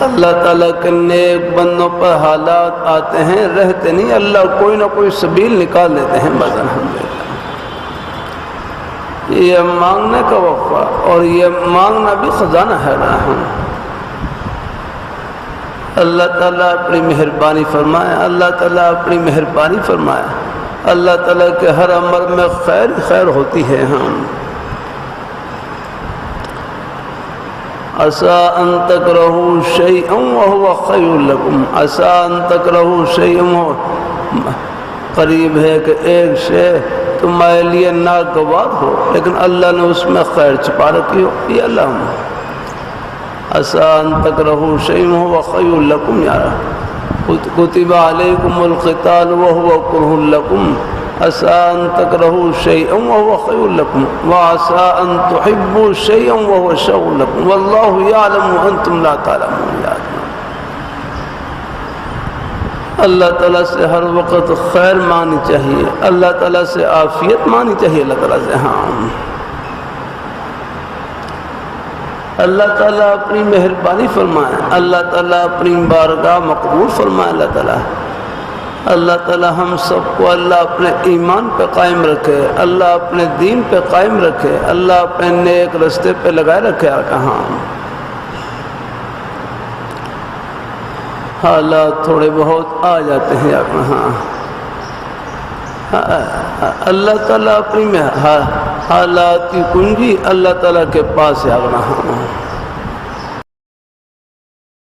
اللہ تعالیٰ کے نیک بندوں پر حالات آتے ہیں، رہتے نہیں، اللہ کوئی نہ کوئی سبیل نکال لیتے ہیں بس الحمدللہ۔ یہ مانگنے کا وقفہ اور یہ مانگنا بھی خزانہ ہے رحم۔ اللہ تعالیٰ اپنی مہربانی فرمائے، اللہ تعالیٰ اپنی مہربانی فرمائے، اللہ تعالیٰ کے ہر عمل میں خیر خیر ہوتی ہے۔ ہم عسیٰ ان تکرہوا شیئا وہو خیر لکم، عسیٰ ان تکرہوا شیئا، قریب ہے کہ ایک شے تمہارے لیے ناگوار ہو لیکن اللہ نے اس میں خیر چھپا رکھی ہو، یہ اللہ عسیٰ ان تکرہوا شیئا وہو خیر لکم، یارا کتب علیکم القتال وہو کرہ لکم، عسیٰ ان تکرہوا شیئا وہو خیر لکم وعسیٰ ان تحبوا شیئا وہو شر لکم واللہ یعلم وانتم لا تعلمون۔ اللہ تعالیٰ سے ہر وقت خیر مانگنی چاہیے، اللہ تعالیٰ سے عافیت مانگنی چاہیے، اللہ تعالیٰ سے اللہ تعالیٰ اپنی مہربانی فرمائے، اللہ تعالیٰ اپنی بارگاہ مقبول فرمائے، اللہ تعالیٰ ہم سب کو اللہ اپنے ایمان پہ قائم رکھے، اللہ اپنے دین پہ قائم رکھے، اللہ اپنے نیک رستے پہ لگائے رکھے۔ کہاں حالات تھوڑے بہت آ جاتے ہیں، ہاں اللہ تعالیٰ اپنی حالات کی کنجی اللہ تعالیٰ کے پاس ہے۔